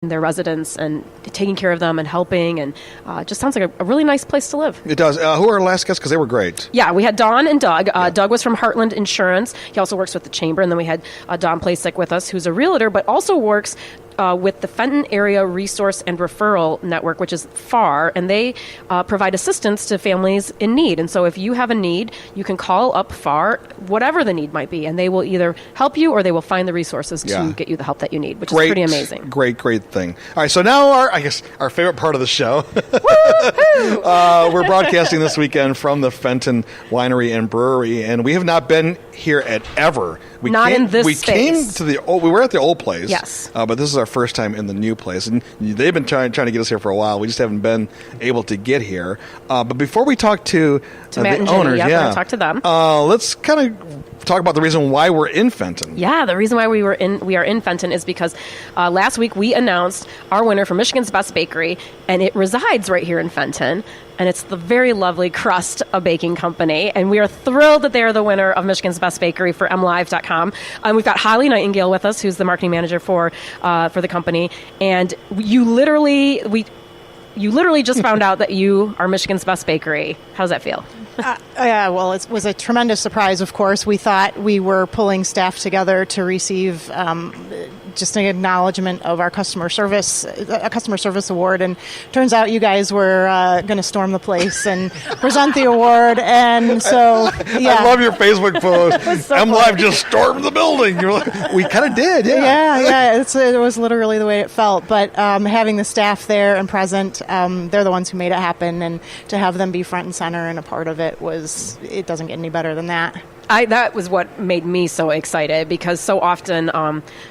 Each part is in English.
their residents and taking care of them and helping, and just sounds like a really nice place to live. It does. Who are our last guests? Because they were great. Yeah, we had Dawn and Doug. Doug was from Heartland Insurance. He also works with the Chamber. And then we had Dawn Plasek with us, who's a realtor, but also works with the Fenton Area Resource and Referral Network, which is FAR, and they provide assistance to families in need. And so if you have a need, you can call up FAR, whatever the need might be, and they will either help you or they will find the resources to get you the help that you need, which is pretty amazing. Great thing. All right, so now our favorite part of the show. We're broadcasting this weekend from the Fenton Winery and Brewery, and we have not been here at ever. We came to we were at the old place. Yes. But this is our first time in the new place, and they've been trying to get us here for a while. We just haven't been able to get here. But before we talk to Matt and owners, Jenny, we're going to talk to them. Let's kind of talk about the reason why we're in Fenton. Yeah, the reason why we are in Fenton is because last week we announced our winner for Michigan's Best Bakery, and it resides right here in Fenton. And it's the very lovely Crust Baking Company. And we are thrilled that they are the winner of Michigan's Best Bakery for MLive.com. We've got Holly Nightingale with us, who's the marketing manager for the company. And you literally just found out that you are Michigan's Best Bakery. How's that feel? Well, it was a tremendous surprise, of course. We thought we were pulling staff together to receive just an acknowledgement of our customer service award, and turns out you guys were going to storm the place and present the award. And so, yeah. I love your Facebook post. MLive just stormed the building. You're like, we kind of did, yeah. It was literally the way it felt. But having the staff there and present, they're the ones who made it happen, and to have them be front and center and a part of it it doesn't get any better than that. That was what made me so excited, because so often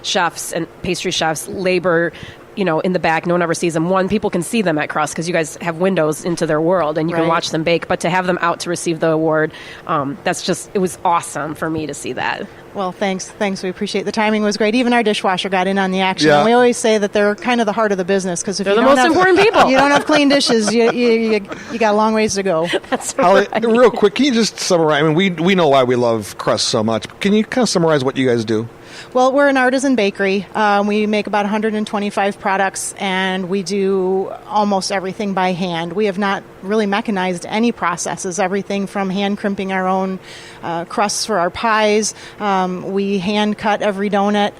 chefs and pastry chefs labor, in the back. No one ever sees them. One, people can see them at Crust because you guys have windows into their world and you can watch them bake. But to have them out to receive the award, it was awesome for me to see that. Well, thanks. We appreciate the timing was great. Even our dishwasher got in on the action. Yeah. And we always say that they're kind of the heart of the business, because if they're the most important people. You don't have clean dishes, you got a long ways to go. That's right. Holly, real quick, can you just summarize? I mean, we know why we love Crust so much. Can you kind of summarize what you guys do? Well, we're an artisan bakery. We make about 125 products, and we do almost everything by hand. We have not really mechanized any processes, everything from hand crimping our own crusts for our pies. We hand cut every donut.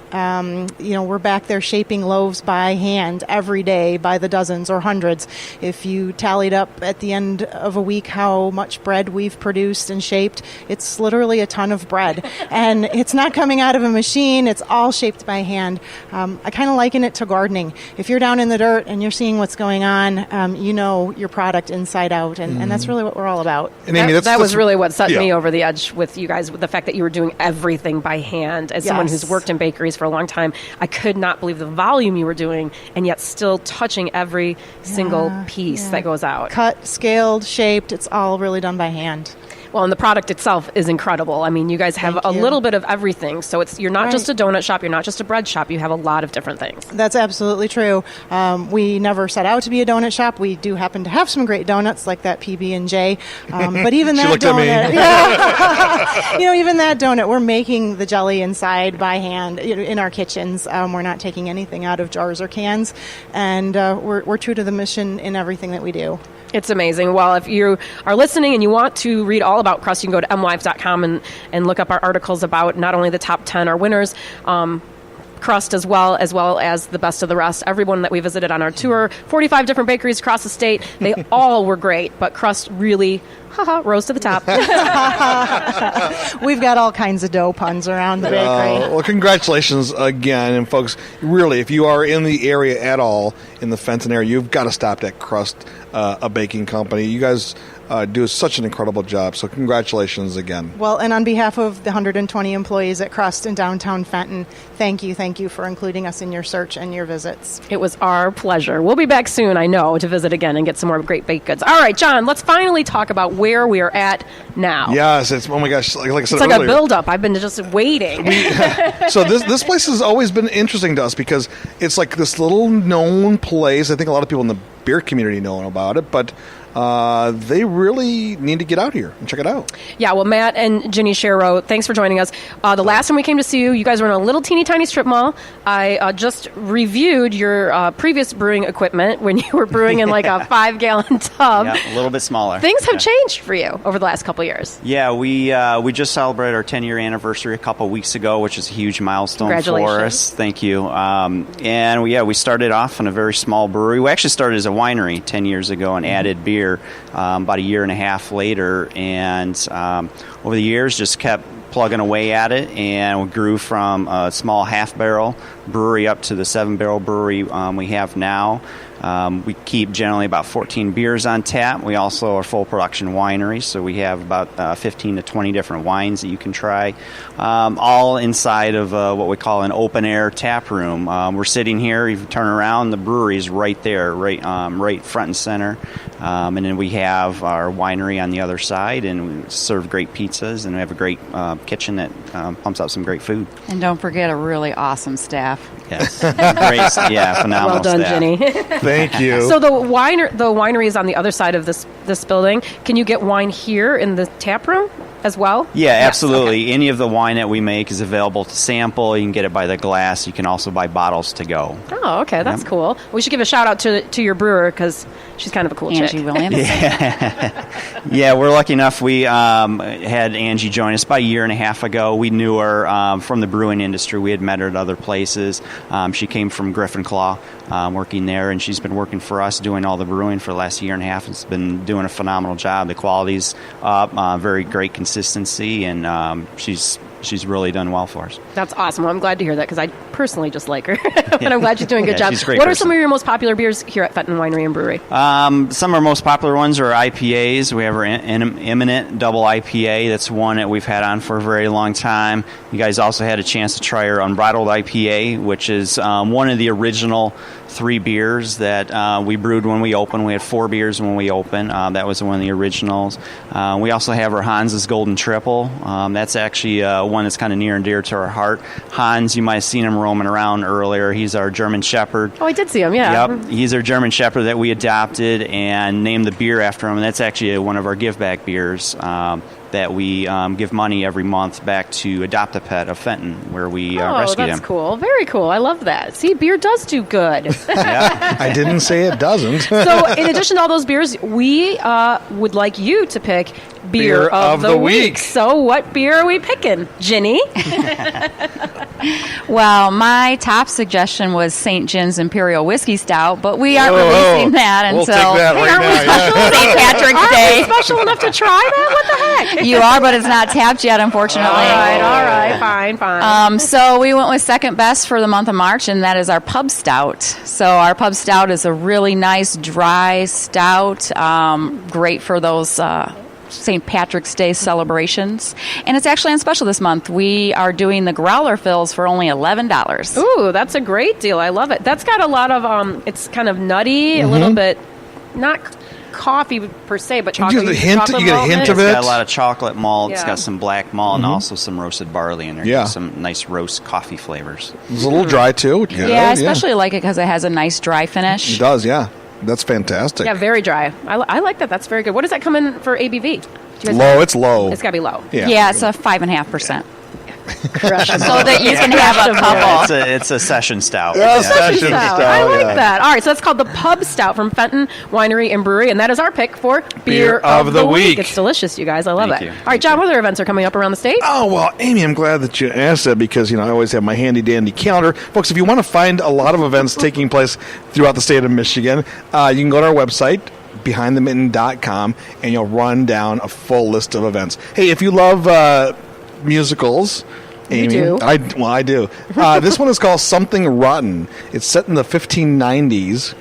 We're back there shaping loaves by hand every day by the dozens or hundreds. If you tallied up at the end of a week how much bread we've produced and shaped, it's literally a ton of bread. And it's not coming out of a machine. It's all shaped by hand. I kind of liken it to gardening. If you're down in the dirt and you're seeing what's going on, you know your product inside out, and that's really what we're all about. And Amy, that was really what set me over the edge with you guys, with the fact that you were doing everything by hand. As someone who's worked in bakeries for a long time, I could not believe the volume you were doing, and yet still touching every single piece that goes out. Cut, scaled, shaped, it's all really done by hand. Well, and the product itself is incredible. I mean, you guys have a little bit of everything. So you're not just a donut shop. You're not just a bread shop. You have a lot of different things. That's absolutely true. We never set out to be a donut shop. We do happen to have some great donuts like that PB&J. But even that donut, even that donut, we're making the jelly inside by hand in our kitchens. We're not taking anything out of jars or cans, and we're true to the mission in everything that we do. It's amazing. Well, if you are listening and you want to read all about Crust, you can go to MLive.com and look up our articles about not only the top 10, our winners, Crust as well as the best of the rest. Everyone that we visited on our tour, 45 different bakeries across the state, they all were great, but Crust really rose to the top. We've got all kinds of dough puns around the bakery. Well, congratulations again. And folks, really, if you are in the area at all, in the Fenton area, you've got to stop at Crust, a baking company. You guys do such an incredible job. So congratulations again. Well, and on behalf of the 120 employees at Crust in downtown Fenton, thank you for including us in your search and your visits. It was our pleasure. We'll be back soon, I know, to visit again and get some more great baked goods. All right, John, let's finally talk about where we are at now. Yes, oh my gosh, like I said earlier. It's like earlier, a build-up. I've been just waiting. So this place has always been interesting to us because it's like this little known place. I think a lot of people in the beer community know about it, but they really need to get out here and check it out. Yeah, well, Matt and Ginny Sherrow, thanks for joining us. The last time we came to see you, you guys were in a little teeny tiny strip mall. I just reviewed your previous brewing equipment when you were brewing in like a 5-gallon tub. Yeah, a little bit smaller. Things have changed for you over the last couple of years. Yeah, we just celebrated our 10-year anniversary a couple of weeks ago, which is a huge milestone for us. Thank you. And we started off in a very small brewery. We actually started as a winery 10 years ago and added beer about a year and a half later. And over the years, just kept plugging away at it, and we grew from a small half-barrel brewery up to the 7-barrel brewery we have now. We keep generally about 14 beers on tap. We also are full production winery, so we have about 15 to 20 different wines that you can try, all inside of what we call an open-air tap room. We're sitting here. If you turn around, the brewery is right there, right front and center. And then we have our winery on the other side, and we serve great pizzas, and we have a great kitchen that pumps out some great food. And don't forget a really awesome staff. Yes, great, yeah, phenomenal. Well done, staff. Ginny. Thank you. So the winery is on the other side of this building. Can you get wine here in the tap room as well? Yeah, Yes, absolutely. okay. Any of the wine that we make is available to sample. You can get it by the glass. You can also buy bottles to go. Oh, okay, that's cool. We should give a shout out to your brewer because she's kind of a cool Angie chick. Williams. Yeah, we're lucky enough. We had Angie join us about a year and a half ago. We knew her from the brewing industry. We had met her at other places. She came from Griffin Claw, working there, and she's been working for us doing all the brewing for the last year and a half. It's been doing a phenomenal job. The quality's up, very great consistency, and she's really done well for us. That's awesome. Well, I'm glad to hear that because I personally just like her. And I'm glad she's doing a good job. She's a great What are person. some of your most popular beers here at Fenton Winery and Brewery? Some of our most popular ones are IPAs. We have our Imminent Double IPA. That's one that we've had on for a very long time. You guys also had a chance to try our Unbridled IPA, which is one of the original 3 beers that we brewed when we opened. We had 4 beers when we opened. That was one of the originals. We also have our Hans's Golden Triple. That's actually one that's kind of near and dear to our heart. Hans, you might have seen him roaming around earlier. He's our German Shepherd. Oh, I did see him, yeah. Yep, he's our German Shepherd that we adopted and named the beer after him. And that's actually one of our give-back beers that we give money every month back to Adopt a Pet of Fenton, where we rescued him. Oh, that's cool. Very cool. I love that. See, beer does do good. I didn't say it doesn't. So, in addition to all those beers, we would like you to pick beer of the week. So, what beer are we picking, Ginny? Well, my top suggestion was St. John's Imperial Whiskey Stout, but we aren't releasing that We'll until take that right now. Yeah. St. Patrick's Are Day. we special enough to try that? What the heck? You are, but it's not tapped yet, unfortunately. All right, fine. So we went with second best for the month of March, and that is our Pub Stout. So our Pub Stout is a really nice dry stout, great for those St. Patrick's Day celebrations. And it's actually on special this month. We are doing the growler fills for only $11. Ooh, that's a great deal. I love it. That's got a lot of, it's kind of nutty, a little bit, not coffee per se, but chocolate. You get a hint of It's it. got a lot of chocolate malt. It's Yeah. got some black malt and also some roasted barley in there. Yeah. Some nice roast coffee flavors. It's a little dry, too. Which is good, Yeah, I especially like it because it has a nice dry finish. It does, yeah. That's fantastic. Yeah, very dry. I like that. That's very good. What does that come in for ABV? Do you guys Low, know? it's low. It's got to be low. Yeah, it's a 5.5%. Crush 'em. So that you can have a couple. It's a session stout. Yeah, Yeah. session Stout. stout, I like yeah. that. All right, so that's called the Pub Stout from Fenton Winery and Brewery, and that is our pick for Beer of the Week. It's delicious, you guys. I love Thank it. you. All right, John, what other events are coming up around the state? Oh, well, Amy, I'm glad that you asked that because, I always have my handy-dandy calendar. Folks, if you want to find a lot of events taking place throughout the state of Michigan, you can go to our website, behindthemitten.com, and you'll run down a full list of events. Hey, if you love musicals... Amy, do. I do. This one is called Something Rotten. It's set in the 1590s.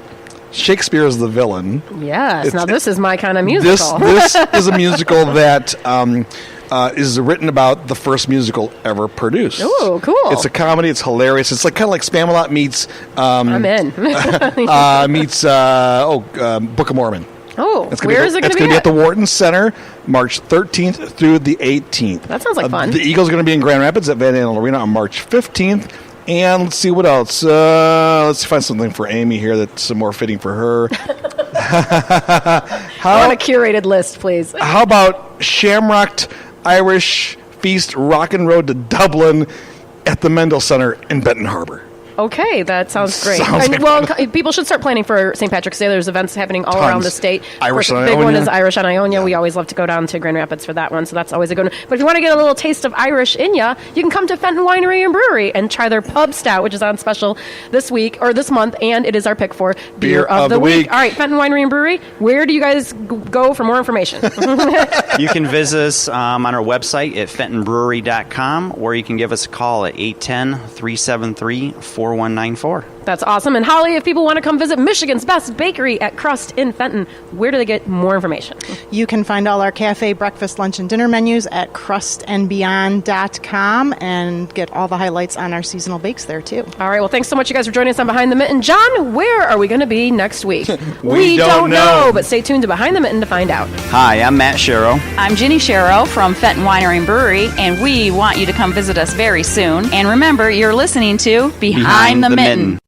Shakespeare is the villain. Yes. Now, It's- this is my kind of musical. This is a musical that is written about the first musical ever produced. Ooh, cool. It's a comedy. It's hilarious. It's kind of like Spamalot meets I'm in. Book of Mormon. Oh, It's gonna where be, is it going It's to going be to be at the Wharton Center, March 13th through the 18th. That sounds like fun. The Eagles are going to be in Grand Rapids at Van Allen Arena on March 15th. And let's see what else. Let's find something for Amy here that's more fitting for her. I want a curated list, please. How about Shamrocked Irish Feast Rockin' Road to Dublin at the Mendel Center in Benton Harbor? Okay, that sounds great. Sounds like well, people should start planning for St. Patrick's Day. There's events happening all around the state. Irish the on big one Ionia. is Irish on Ionia. We always love to go down to Grand Rapids for that one, so that's always a good one. But if you want to get a little taste of Irish in ya, you can come to Fenton Winery and Brewery and try their pub stout, which is on special this week or this month, and it is our pick for Beer of the Week. All right, Fenton Winery and Brewery, where do you guys go for more information? You can visit us on our website at fentonbrewery.com, or you can give us a call at 810-373-4194. That's awesome. And Holly, if people want to come visit Michigan's best bakery at Crust in Fenton, where do they get more information? You can find all our cafe, breakfast, lunch, and dinner menus at crustandbeyond.com and get all the highlights on our seasonal bakes there, too. All right. Well, thanks so much, you guys, for joining us on Behind the Mitten. John, where are we going to be next week? We don't know. But stay tuned to Behind the Mitten to find out. Hi, I'm Matt Sharrow. I'm Ginny Sharrow from Fenton Winery and Brewery, and we want you to come visit us very soon. And remember, you're listening to Behind the Mitten.